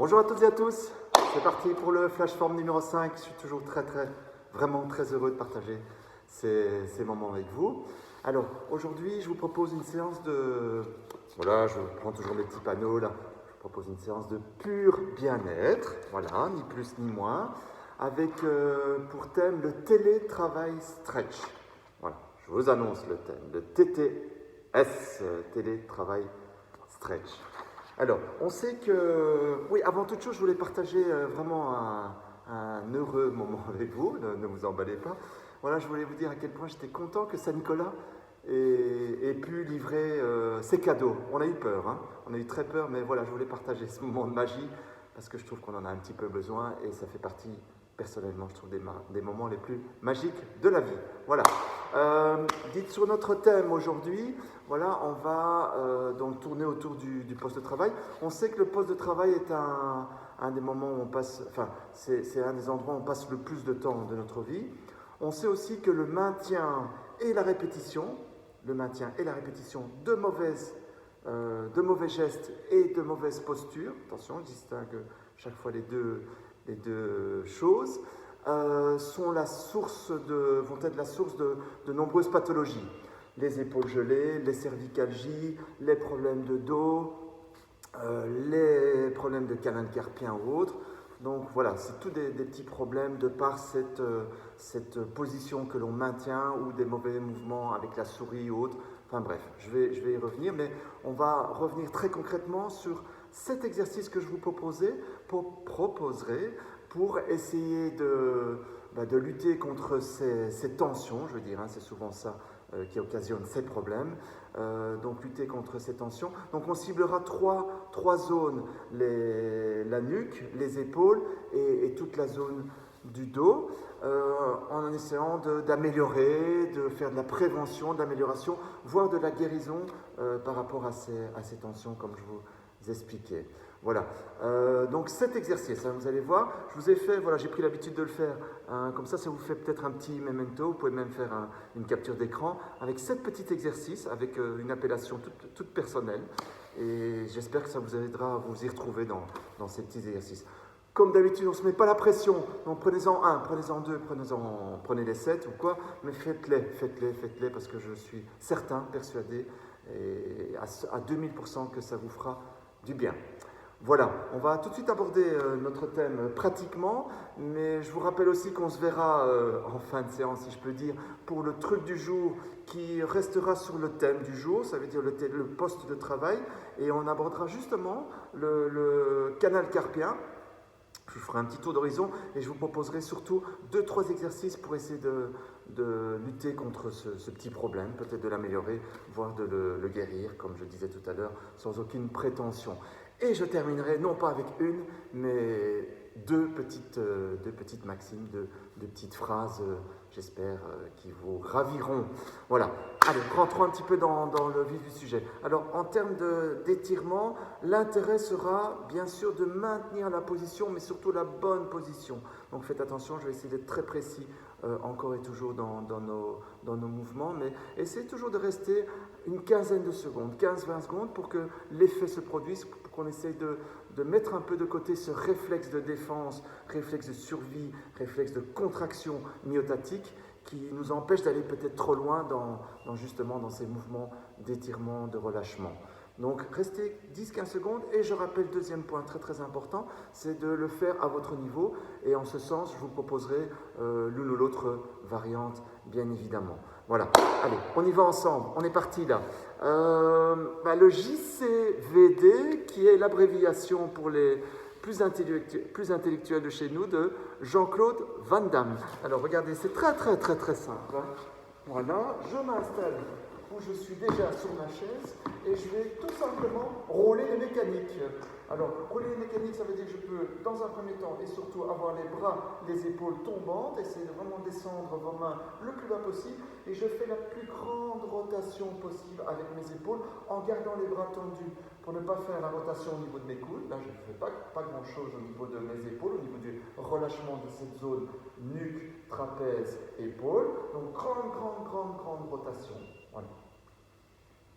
Bonjour à toutes et à tous, c'est parti pour le Flash Form numéro 5. Je suis toujours vraiment très heureux de partager ces moments avec vous. Alors, aujourd'hui, je vous propose une séance de... Voilà, je prends toujours mes petits panneaux là. Je vous propose une séance de pur bien-être, voilà, ni plus ni moins, avec pour thème le télétravail stretch. Voilà, je vous annonce le thème, le TTS, télétravail stretch. Alors, on sait que, oui, avant toute chose, je voulais partager vraiment un heureux moment avec vous, ne vous emballez pas. Voilà, je voulais vous dire à quel point j'étais content que Saint-Nicolas ait pu livrer ses cadeaux. On a eu peur, hein, on a eu très peur, mais voilà, je voulais partager ce moment de magie parce que je trouve qu'on en a un petit peu besoin et ça fait partie, personnellement, je trouve des moments les plus magiques de la vie. Voilà. Dites sur notre thème aujourd'hui, voilà, on va donc tourner autour du poste de travail. On sait que le poste de travail est un des moments où on passe, enfin, c'est un des endroits où on passe le plus de temps de notre vie. On sait aussi que le maintien et la répétition, de mauvais gestes et de mauvaises postures, attention, je distingue chaque fois les deux choses, vont être la source de nombreuses pathologies. Les épaules gelées, les cervicalgies, les problèmes de dos, les problèmes de canal carpien ou autres. Donc voilà, c'est tous des petits problèmes de par cette position que l'on maintient ou des mauvais mouvements avec la souris ou autre. Enfin bref, je vais y revenir, mais on va revenir très concrètement sur cet exercice que je vous proposerai pour essayer de lutter contre ces tensions, je veux dire, hein, c'est souvent ça qui occasionne ces problèmes. Donc lutter contre ces tensions. Donc on ciblera trois zones, la nuque, les épaules et toute la zone du dos, en essayant d'améliorer, de faire de la prévention, de l'amélioration, voire de la guérison par rapport à ces tensions, comme je vous expliquais. Voilà, donc cet exercice, hein, vous allez voir, je vous ai fait, voilà, j'ai pris l'habitude de le faire, hein, comme ça vous fait peut-être un petit memento, vous pouvez même faire une capture d'écran avec 7 petits exercices, avec une appellation toute personnelle, et j'espère que ça vous aidera à vous y retrouver dans ces petits exercices. Comme d'habitude, on ne se met pas la pression, donc prenez-en un, prenez-en deux, prenez les 7 ou quoi, mais faites-les, parce que je suis certain, persuadé, et à 2000% que ça vous fera du bien. Voilà, on va tout de suite aborder notre thème pratiquement, mais je vous rappelle aussi qu'on se verra en fin de séance, si je peux dire, pour le truc du jour qui restera sur le thème du jour, ça veut dire le poste de travail, et on abordera justement le canal carpien. Je vous ferai un petit tour d'horizon et je vous proposerai surtout 2-3 exercices pour essayer de lutter contre ce petit problème, peut-être de l'améliorer, voire de le guérir, comme je disais tout à l'heure, sans aucune prétention. Et je terminerai non pas avec une, mais deux petites maximes, deux petites phrases, j'espère, qui vous raviront. Voilà. Allez, rentrons un petit peu dans le vif du sujet. Alors, en termes d'étirement, l'intérêt sera bien sûr de maintenir la position, mais surtout la bonne position. Donc, faites attention, je vais essayer d'être très précis encore et toujours dans nos mouvements, mais essayez toujours de rester une quinzaine de secondes, 15-20 secondes, pour que l'effet se produise, pour qu'on essaye de mettre un peu de côté ce réflexe de défense, réflexe de survie, réflexe de contraction myotatique, qui nous empêche d'aller peut-être trop loin justement dans ces mouvements d'étirement, de relâchement. Donc restez 10-15 secondes et je rappelle deuxième point très important, c'est de le faire à votre niveau et en ce sens je vous proposerai l'une ou l'autre variante bien évidemment. Voilà, allez, on y va ensemble, on est parti là. Le JCVD qui est l'abréviation pour les plus intellectuels de chez nous de Jean-Claude Van Damme. Alors regardez, c'est très simple. Hein. Voilà, je m'installe où je suis déjà sur ma chaise et je vais tout simplement rouler les mécaniques. Alors, rouler les mécaniques, ça veut dire que je peux, dans un premier temps, et surtout avoir les bras, les épaules tombantes, essayer de vraiment descendre vos mains le plus bas possible, et je fais la plus grande rotation possible avec mes épaules en gardant les bras tendus pour ne pas faire la rotation au niveau de mes coudes. Là, je ne fais pas grand-chose au niveau de mes épaules, au niveau du relâchement de cette zone nuque, trapèze, épaules. Donc, grande rotation. Voilà.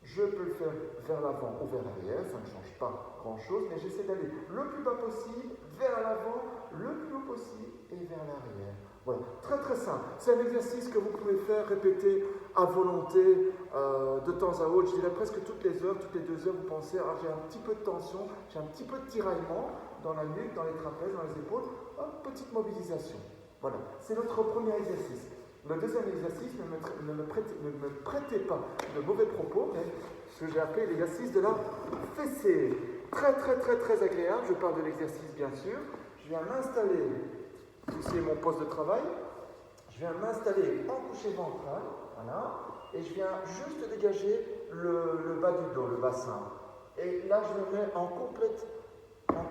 Je peux le faire vers l'avant ou vers l'arrière, ça ne change pas grand-chose, mais j'essaie d'aller le plus bas possible, vers l'avant, le plus haut possible et vers l'arrière. Voilà, très très simple. C'est un exercice que vous pouvez faire, répéter à volonté, de temps à autre. Je dirais presque toutes les heures, toutes les 2 heures, vous pensez, ah, j'ai un petit peu de tension, j'ai un petit peu de tiraillement dans la nuque, dans les trapèzes, dans les épaules. Hop, petite mobilisation. Voilà, c'est notre premier exercice. Le deuxième exercice, ne me prêtez pas de mauvais propos, mais ce que j'ai appelé l'exercice de la fessée. Très très très très agréable, je parle de l'exercice bien sûr. Je viens m'installer, c'est mon poste de travail, je viens m'installer en couché ventral, voilà, et je viens juste dégager le bas du dos, le bassin. Et là je me mets en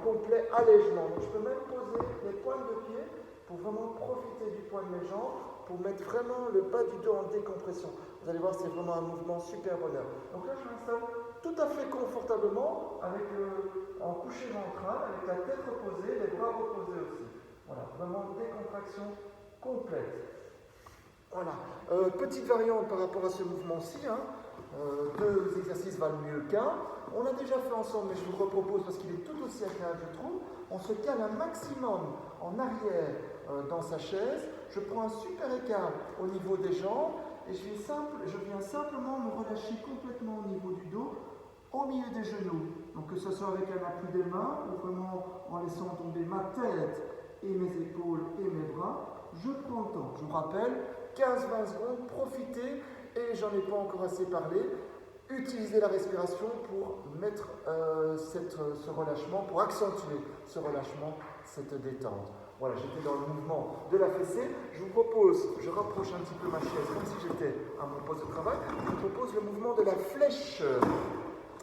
complet allègement. Donc je peux même poser les pointes de pied pour vraiment profiter du poids de mes jambes, pour mettre vraiment le bas du dos en décompression. Vous allez voir, c'est vraiment un mouvement super bonheur. Donc là, je m'installe tout à fait confortablement, en couché ventral, avec la tête reposée, les bras reposés aussi. Voilà, vraiment décontraction complète. Voilà, petite variante par rapport à ce mouvement-ci, hein. 2 exercices valent mieux qu'un. On l'a déjà fait ensemble, mais je vous le repropose parce qu'il est tout aussi agréable, je trouve. On se cale un maximum en arrière dans sa chaise. Je prends un super écart au niveau des jambes et je viens simplement me relâcher complètement au niveau du dos, au milieu des genoux. Donc que ce soit avec un appui des mains ou vraiment en laissant tomber ma tête et mes épaules et mes bras, je prends le temps. Je vous rappelle, 15-20 secondes, profitez, et j'en ai pas encore assez parlé, utilisez la respiration pour mettre ce relâchement, pour accentuer ce relâchement, cette détente. Voilà, j'étais dans le mouvement de la fessée. Je vous propose, je rapproche un petit peu ma chaise comme si j'étais à mon poste de travail, je vous propose le mouvement de la flèche.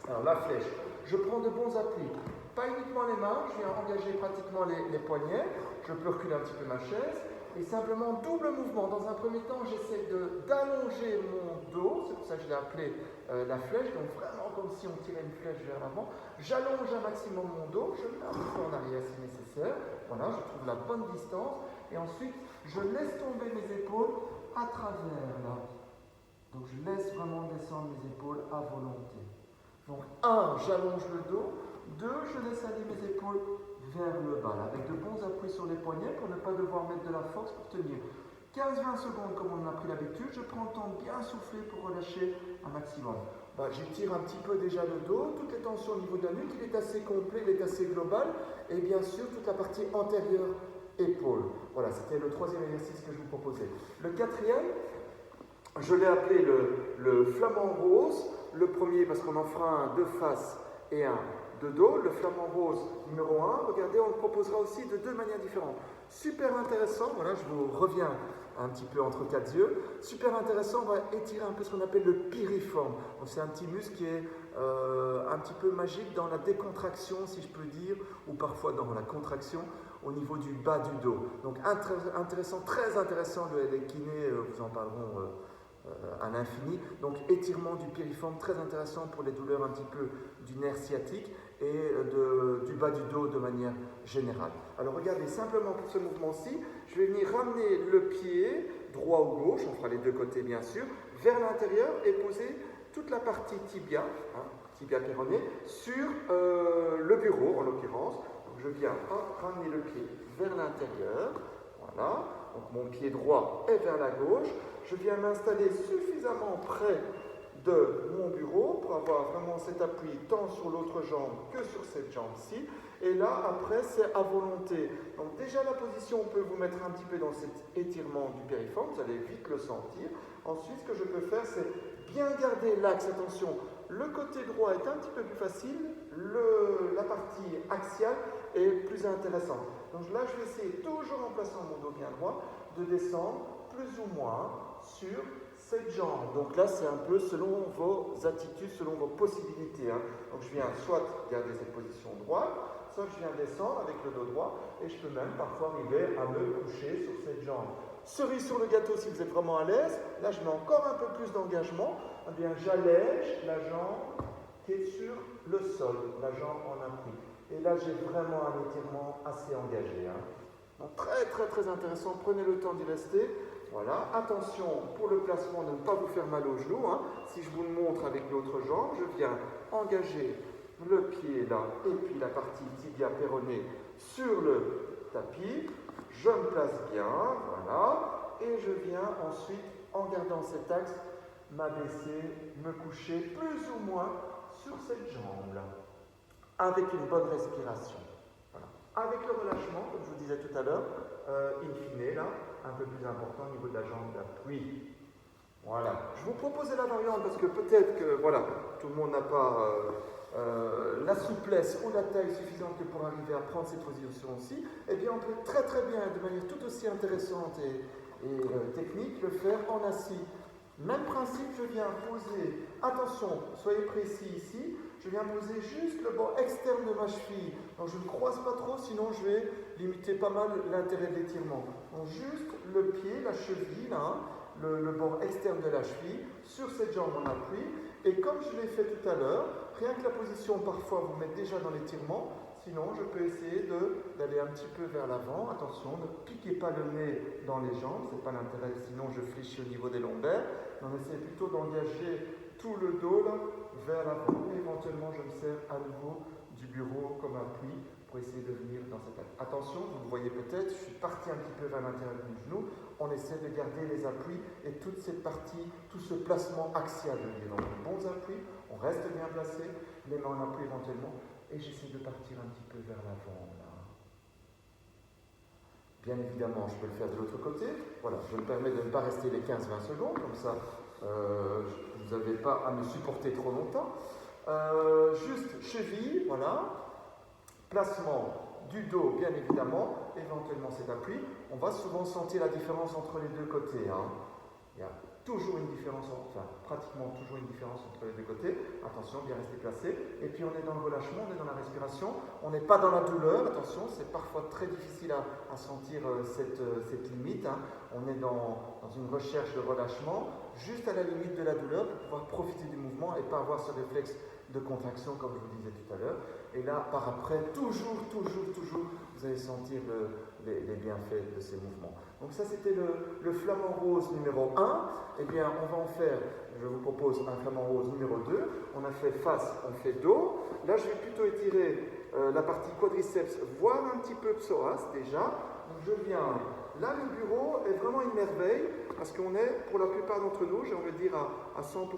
Alors la flèche, je prends de bons appuis, pas uniquement les mains, je viens engager pratiquement les poignets, je peux reculer un petit peu ma chaise, et simplement double mouvement. Dans un premier temps, j'essaie d'allonger mon dos, c'est pour ça que je l'ai appelé la flèche, donc vraiment comme si on tirait une flèche vers l'avant. J'allonge un maximum mon dos, je le mets un petit peu en arrière si nécessaire, voilà, je trouve la bonne distance, et ensuite je laisse tomber mes épaules à travers là. Donc je laisse vraiment descendre mes épaules à volonté. Donc 1, j'allonge le dos, 2, je laisse aller mes épaules vers le bas, là, avec de bons appuis sur les poignets pour ne pas devoir mettre de la force pour tenir. 15-20 secondes comme on en a pris l'habitude, je prends le temps de bien souffler pour relâcher un maximum. J'étire un petit peu déjà le dos, toutes les tensions au niveau de la nuque, il est assez complet, il est assez global, et bien sûr toute la partie antérieure épaule. Voilà, c'était le 3e exercice que je vous proposais. Le 4e, je l'ai appelé le flamant rose. Le premier parce qu'on en fera un de face et un de dos. Le flamant rose numéro 1, regardez, on le proposera aussi de 2 manières différentes. Super intéressant, voilà, je vous reviens un petit peu entre 4 yeux. Super intéressant, on va étirer un peu ce qu'on appelle le piriforme. Donc c'est un petit muscle qui est un petit peu magique dans la décontraction, si je peux dire, ou parfois dans la contraction au niveau du bas du dos. Donc intéressant, très intéressant, les kinés vous en parleront à l'infini. Donc étirement du piriforme, très intéressant pour les douleurs un petit peu du nerf sciatique et du bas du dos de manière générale. Alors regardez, simplement pour ce mouvement-ci, je vais venir ramener le pied, droit ou gauche, on fera les 2 côtés bien sûr, vers l'intérieur et poser toute la partie tibia, tibia péroné, sur le bureau en l'occurrence. Donc je viens ramener le pied vers l'intérieur, voilà. Donc mon pied droit est vers la gauche. Je viens m'installer suffisamment près de mon bureau pour avoir vraiment cet appui tant sur l'autre jambe que sur cette jambe-ci. Et là, après, c'est à volonté. Donc déjà, la position, on peut vous mettre un petit peu dans cet étirement du piriforme. Vous allez vite le sentir. Ensuite, ce que je peux faire, c'est bien garder l'axe. Attention, le côté droit est un petit peu plus facile. La partie axiale est plus intéressante. Donc là, je vais essayer, toujours en plaçant mon dos bien droit, de descendre plus ou moins sur cette jambe. Donc là, c'est un peu selon vos attitudes, selon vos possibilités. Donc je viens soit garder cette position droite, soit je viens descendre avec le dos droit, et je peux même parfois arriver à me coucher sur cette jambe. Cerise sur le gâteau, si vous êtes vraiment à l'aise, là je mets encore un peu plus d'engagement, eh bien j'allège la jambe qui est sur le sol, la jambe en appui. Et là, j'ai vraiment un étirement assez engagé. Donc très, très, très intéressant. Prenez le temps d'y rester. Voilà, attention pour le placement de ne pas vous faire mal au genou. Hein. Si je vous le montre avec l'autre jambe, je viens engager le pied là et puis la partie tibia péroné sur le tapis. Je me place bien, voilà, et je viens ensuite, en gardant cet axe, m'abaisser, me coucher plus ou moins sur cette jambe là, avec une bonne respiration. Voilà. Avec le relâchement, comme je vous disais tout à l'heure, in fine là, un peu plus important au niveau de la jambe d'appui. Voilà. Je vous proposais la variante parce que peut-être que voilà, tout le monde n'a pas la souplesse ou la taille suffisante que pour arriver à prendre cette position-ci. Eh bien, on peut très très bien, de manière tout aussi intéressante et technique, le faire en assis. Même principe, je viens poser, attention, soyez précis ici, je viens poser juste le bord externe de ma cheville. Donc je ne croise pas trop, sinon je vais limiter pas mal l'intérêt de l'étirement. Donc juste le pied, la cheville, là, le bord externe de la cheville, sur cette jambe en appui. Et comme je l'ai fait tout à l'heure, rien que la position parfois vous met déjà dans l'étirement, sinon je peux essayer d'aller un petit peu vers l'avant. Attention, ne piquez pas le nez dans les jambes, ce n'est pas l'intérêt, sinon je fléchis au niveau des lombaires. On essaie plutôt d'engager tout le dos là, vers l'avant. Et éventuellement je me sers à nouveau du bureau comme appui pour essayer de venir dans cette axe. Attention, vous le voyez peut-être, je suis parti un petit peu vers l'intérieur du genou. On essaie de garder les appuis et toute cette partie, tout ce placement axial. Donc de bons appuis, on reste bien placé, les mains en appui éventuellement, et j'essaie de partir un petit peu vers l'avant. Bien évidemment, je peux le faire de l'autre côté. Voilà, je me permets de ne pas rester les 15-20 secondes, comme ça, vous n'avez pas à me supporter trop longtemps. Juste cheville, voilà. Placement du dos, bien évidemment, éventuellement cet appui. On va souvent sentir la différence entre les deux côtés. Hein. Il y a toujours une différence, enfin pratiquement toujours une différence entre les deux côtés. Attention, bien rester placé. Et puis on est dans le relâchement, on est dans la respiration. On n'est pas dans la douleur, attention, c'est parfois très difficile à sentir cette limite. Hein. On est dans une recherche de relâchement, juste à la limite de la douleur, pour pouvoir profiter du mouvement et pas avoir ce réflexe de contraction, comme je vous disais tout à l'heure. Et là, par après, toujours, vous allez sentir les bienfaits de ces mouvements. Donc ça, c'était le flamand rose numéro 1. Eh bien, on va en faire, je vous propose un flamand rose numéro 2. On a fait face, on fait dos. Là, je vais plutôt étirer la partie quadriceps, voire un petit peu psoas déjà. Donc je viens, là, le bureau est vraiment une merveille, parce qu'on est, pour la plupart d'entre nous, j'ai envie de dire à 100%,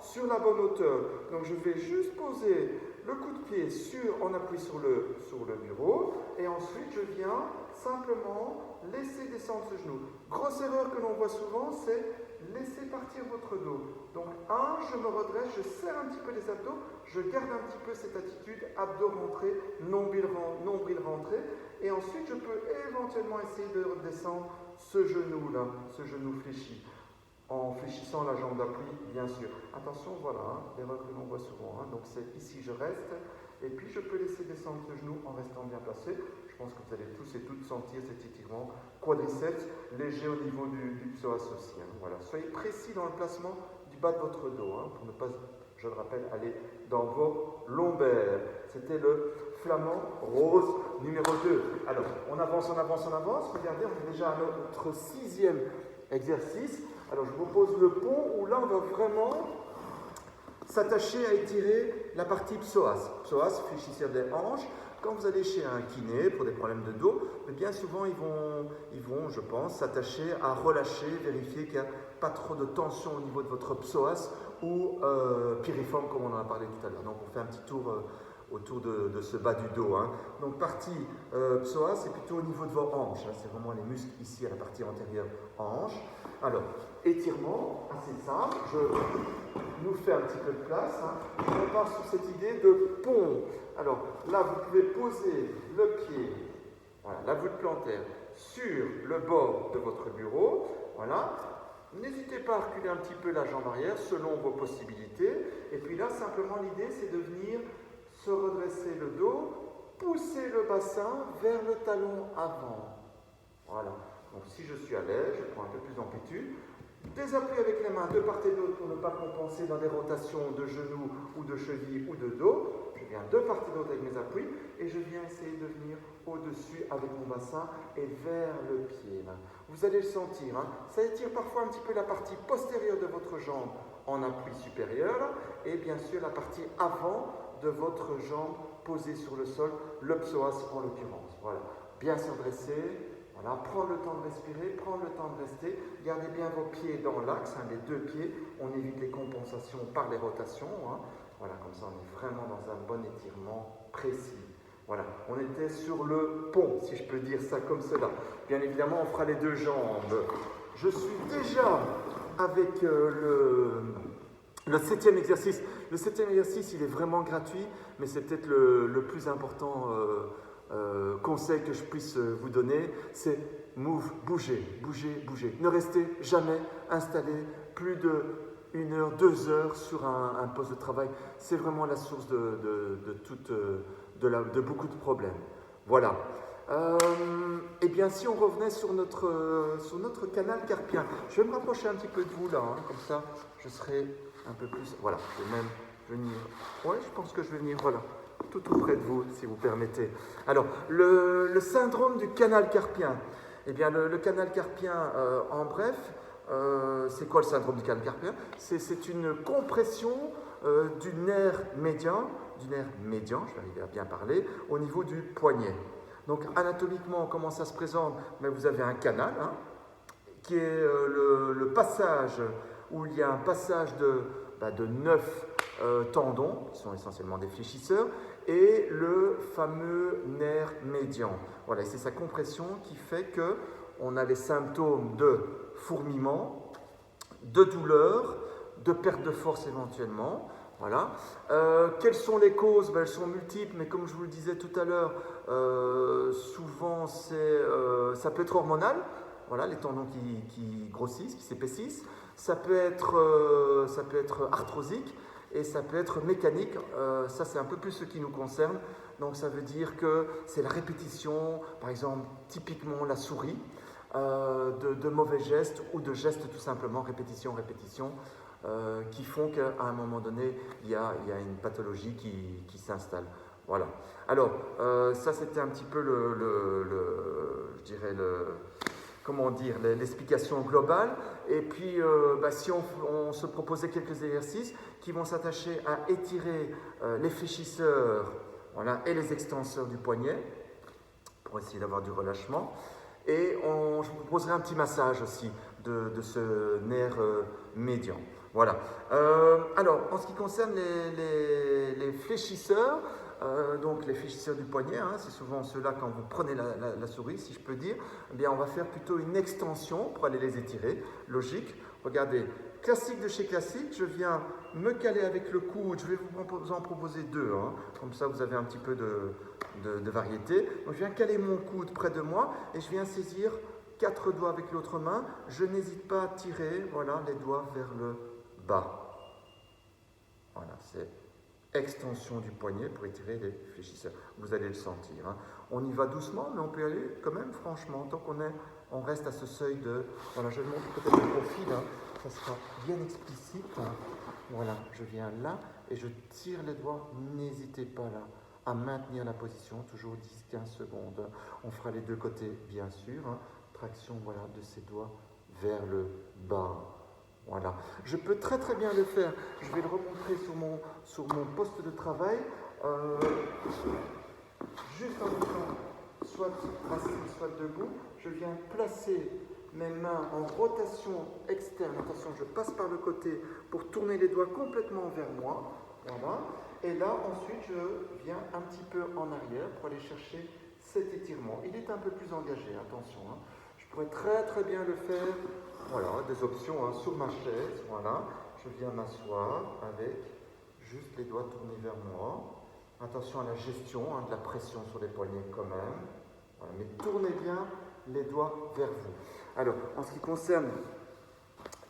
sur la bonne hauteur. Donc je vais juste poser le coup de pied en appui sur le bureau, et ensuite je viens simplement laisser descendre ce genou. Grosse erreur que l'on voit souvent, c'est laisser partir votre dos. Donc je me redresse, je serre un petit peu les abdos, je garde un petit peu cette attitude, abdos rentrés, nombril rentré, et ensuite je peux éventuellement essayer de redescendre ce genou-là, ce genou fléchi, en fléchissant la jambe d'appui, bien sûr. Attention, voilà, hein, l'erreur que l'on voit souvent. Hein. Donc c'est ici, je reste, et puis je peux laisser descendre ce genou en restant bien placé. Je pense que vous allez tous et toutes sentir cet étirement quadriceps léger au niveau du psoas aussi. Hein. Voilà. Soyez précis dans le placement du bas de votre dos, hein, pour ne pas, je le rappelle, aller dans vos lombaires. C'était le flamand rose numéro 2. Alors, on avance. Regardez, on est déjà à notre 6e exercice. Alors, je vous propose le pont où là, on va vraiment s'attacher à étirer la partie psoas. Psoas, fléchisseur des hanches. Quand vous allez chez un kiné pour des problèmes de dos, bien souvent, ils vont, je pense, s'attacher à relâcher, vérifier qu'il n'y a pas trop de tension au niveau de votre psoas ou piriforme, comme on en a parlé tout à l'heure. Donc, on fait un petit tour autour de ce bas du dos. Hein. Donc, partie psoas, c'est plutôt au niveau de vos hanches. Hein. C'est vraiment les muscles ici à la partie antérieure hanche. Alors, étirement, assez simple. Je nous fais un petit peu de place. Hein. On part sur cette idée de pont. Alors, là, vous pouvez poser le pied, voilà, la voûte plantaire, sur le bord de votre bureau. Voilà. N'hésitez pas à reculer un petit peu la jambe arrière selon vos possibilités. Et puis là, simplement, l'idée, c'est de venir se redresser le dos, pousser le bassin vers le talon avant. Voilà. Donc, si je suis à l'aise, je prends un peu plus d'amplitude. Des appuis avec les mains de part et d'autre pour ne pas compenser dans des rotations de genoux ou de cheville ou de dos. Je viens de part et d'autre avec mes appuis et je viens essayer de venir au-dessus avec mon bassin et vers le pied. Là. Vous allez le sentir, hein. Ça étire parfois un petit peu la partie postérieure de votre jambe en appui supérieur là, et bien sûr la partie avant de votre jambe posée sur le sol, le psoas en l'occurrence. Voilà, bien se redresser. Voilà, prendre le temps de respirer, prendre le temps de rester. Gardez bien vos pieds dans l'axe, hein, les deux pieds. On évite les compensations par les rotations. Hein. Voilà, comme ça on est vraiment dans un bon étirement précis. Voilà, on était sur le pont, si je peux dire ça comme cela. Bien évidemment, on fera les deux jambes. Je suis déjà avec le 7e exercice. Le 7e exercice, il est vraiment gratuit, mais c'est peut-être le plus important conseil que je puisse vous donner, c'est move, bougez, bougez, bougez. Ne restez jamais installé plus de 1 heure, 2 heures sur un poste de travail. C'est vraiment la source de beaucoup de problèmes. Voilà. Eh bien, si on revenait sur notre canal carpien, je vais me rapprocher un petit peu de vous là, hein, comme ça, je serai un peu plus. Voilà, je vais même venir. Ouais, je pense que je vais venir. Voilà. Tout près de vous, si vous permettez. Alors, le syndrome du canal carpien. Eh bien, le canal carpien, en bref, c'est quoi le syndrome du canal carpien? C'est une compression du nerf médian, je vais arriver à bien parler, au niveau du poignet. Donc, anatomiquement, comment ça se présente? Mais vous avez un canal, hein, qui est le passage, où il y a un passage de 9 tendons, qui sont essentiellement des fléchisseurs, et le fameux nerf médian. Voilà, c'est sa compression qui fait qu'on a les symptômes de fourmillement, de douleur, de perte de force éventuellement. Voilà. Quelles sont les causes? Elles sont multiples, mais comme je vous le disais tout à l'heure, souvent ça peut être hormonal. Voilà, les tendons qui grossissent, qui s'épaississent. Ça peut être arthrosique. Et ça peut être mécanique, ça c'est un peu plus ce qui nous concerne. Donc ça veut dire que c'est la répétition, par exemple typiquement la souris, de mauvais gestes ou de gestes tout simplement, répétition, qui font qu'à un moment donné, il y a une pathologie qui s'installe. Voilà. Alors, ça c'était un petit peu je dirais comment dire, l'explication globale. Et puis, si on se proposait quelques exercices qui vont s'attacher à étirer les fléchisseurs, voilà, et les extenseurs du poignet, pour essayer d'avoir du relâchement. Et je vous proposerai un petit massage aussi de ce nerf médian. Voilà. Alors, en ce qui concerne les fléchisseurs, donc les fléchisseurs du poignet, hein, c'est souvent ceux-là quand vous prenez la souris, si je peux dire, eh bien on va faire plutôt une extension pour aller les étirer, logique. Regardez, classique de chez classique, je viens me caler avec le coude, je vais vous en proposer 2, hein, comme ça vous avez un petit peu de variété. Donc je viens caler mon coude près de moi et je viens saisir 4 doigts avec l'autre main, je n'hésite pas à tirer, voilà, les doigts vers le bas. Voilà, c'est extension du poignet pour étirer les fléchisseurs. Vous allez le sentir. Hein. On y va doucement, mais on peut y aller quand même franchement. Tant on reste à ce seuil de... Voilà, je vais montre peut-être le profil. Hein. Ça sera bien explicite. Hein. Voilà, je viens là et je tire les doigts. N'hésitez pas là à maintenir la position, toujours 10-15 secondes. On fera les deux côtés, bien sûr. Hein. Traction, voilà, de ces doigts vers le bas. Voilà. Je peux très très bien le faire. Je vais le remontrer sur mon poste de travail. Juste en étant soit assis, soit debout, je viens placer mes mains en rotation externe. Attention, je passe par le côté pour tourner les doigts complètement vers moi. Voilà. Et là, ensuite, je viens un petit peu en arrière pour aller chercher cet étirement. Il est un peu plus engagé, attention. Hein. Je pourrais très très bien le faire. Voilà, des options hein, sur ma chaise, voilà. Je viens m'asseoir avec juste les doigts tournés vers moi. Attention à la gestion hein, de la pression sur les poignets quand même. Voilà, mais tournez bien les doigts vers vous. Alors, en ce qui concerne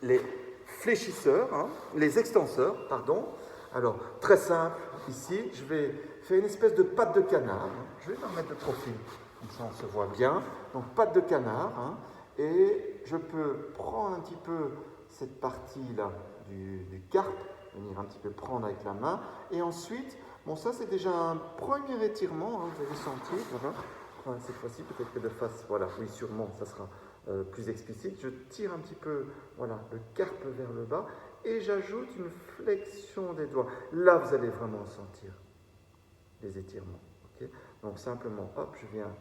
les fléchisseurs, hein, les extenseurs, pardon. Alors, très simple, ici, je vais faire une espèce de patte de canard. Hein. Je vais me mettre de profil, comme ça on se voit bien. Donc, patte de canard, hein, et je peux prendre un petit peu cette partie-là du carpe, venir un petit peu prendre avec la main, et ensuite Bon, ça c'est déjà un premier étirement, hein, vous allez sentir. Voilà. Enfin, cette fois-ci, peut-être que de face, voilà, oui, sûrement, ça sera plus explicite. Je tire un petit peu, voilà, le carpe vers le bas et j'ajoute une flexion des doigts. Là, vous allez vraiment sentir les étirements. Okay. Donc simplement, hop, je viens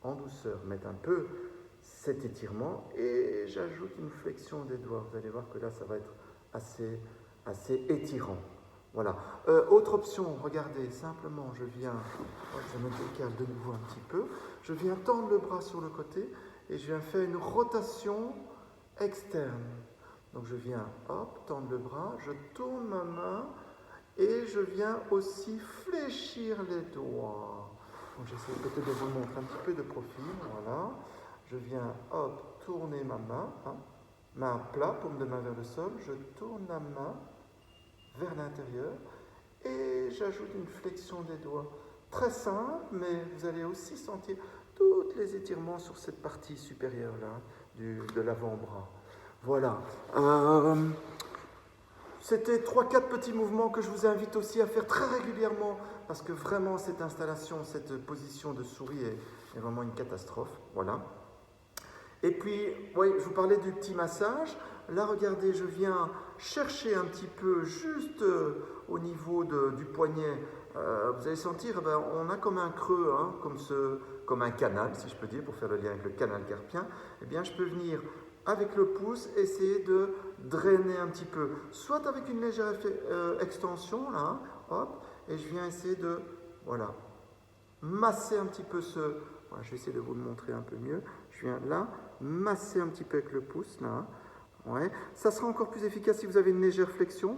en douceur mettre un peu cet étirement et j'ajoute une flexion des doigts. Vous allez voir que là, ça va être assez étirant. Voilà. Autre option, regardez, simplement, je viens, je me décale de nouveau un petit peu, je viens tendre le bras sur le côté et je viens faire une rotation externe. Donc je viens, hop, tendre le bras, je tourne ma main et je viens aussi fléchir les doigts. Donc j'essaie peut-être de vous le montrer un petit peu de profil, voilà. Je viens, hop, tourner ma main, hein, main plat, paume de main vers le sol, je tourne la main vers l'intérieur et j'ajoute une flexion des doigts. Très simple, mais vous allez aussi sentir tous les étirements sur cette partie supérieure là, de l'avant-bras. Voilà. C'était 3-4 petits mouvements que je vous invite aussi à faire très régulièrement parce que vraiment cette installation, cette position de souris est vraiment une catastrophe. Voilà. Et puis, oui, je vous parlais du petit massage. Là, regardez, je viens chercher un petit peu juste au niveau du poignet. Vous allez sentir, on a comme un creux, hein, comme un canal, si je peux dire, pour faire le lien avec le canal carpien. Eh bien, je peux venir avec le pouce essayer de drainer un petit peu, soit avec une légère extension, là, hein, hop, et je viens essayer de, voilà, masser un petit peu voilà, je vais essayer de vous le montrer un peu mieux. Je viens là, masser un petit peu avec le pouce, là. Ouais. Ça sera encore plus efficace si vous avez une légère flexion.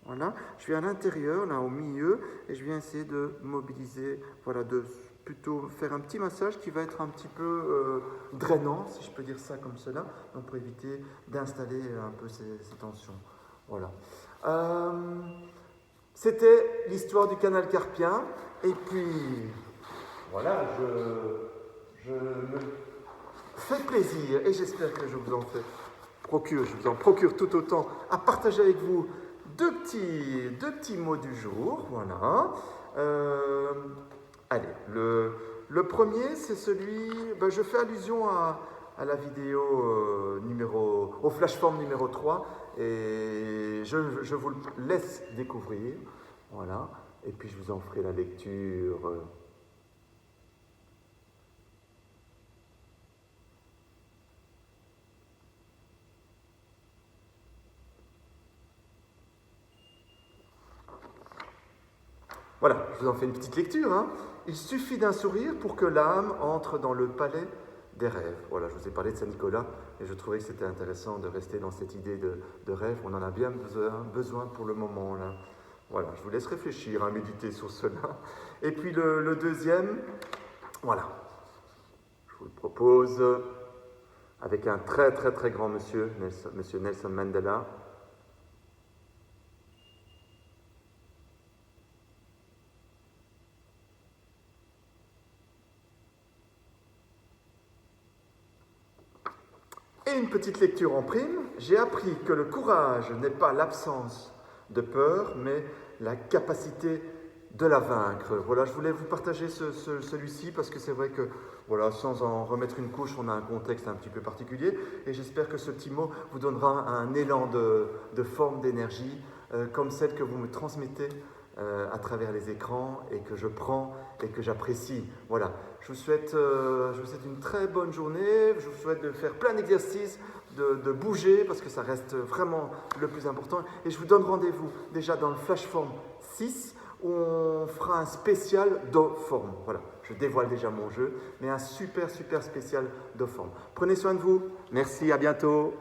Voilà. Je viens à l'intérieur, là, au milieu, et je viens essayer de mobiliser, voilà, de plutôt faire un petit massage qui va être un petit peu drainant, si je peux dire ça comme cela, donc pour éviter d'installer un peu ces tensions. Voilà. C'était l'histoire du canal carpien, et puis voilà, je me fais plaisir et j'espère que je vous en procure tout autant à partager avec vous deux petits mots du jour. Voilà. Allez, le premier, c'est celui, je fais allusion à la vidéo au flash form numéro 3 et je vous le laisse découvrir. Voilà. Et puis je vous en ferai la lecture. Voilà, je vous en fais une petite lecture. Hein. Il suffit d'un sourire pour que l'âme entre dans le palais des rêves. Voilà, je vous ai parlé de Saint-Nicolas et je trouvais que c'était intéressant de rester dans cette idée de rêve. On en a bien besoin pour le moment. Là. Voilà, je vous laisse réfléchir, hein, méditer sur cela. Et puis le deuxième, voilà, je vous le propose avec un très très très grand monsieur Nelson Mandela. Et une petite lecture en prime, j'ai appris que le courage n'est pas l'absence de peur, mais la capacité de la vaincre. Voilà, je voulais vous partager celui-ci parce que c'est vrai que, voilà, sans en remettre une couche, on a un contexte un petit peu particulier et j'espère que ce petit mot vous donnera un élan de forme, d'énergie, comme celle que vous me transmettez à travers les écrans et que je prends et que j'apprécie. Voilà, je vous souhaite une très bonne journée, je vous souhaite de faire plein d'exercices, de bouger parce que ça reste vraiment le plus important et je vous donne rendez-vous déjà dans le Flash Form 6 où on fera un spécial Do-Form. Voilà, je dévoile déjà mon jeu, mais un super spécial Do-Form. Prenez soin de vous, merci, à bientôt.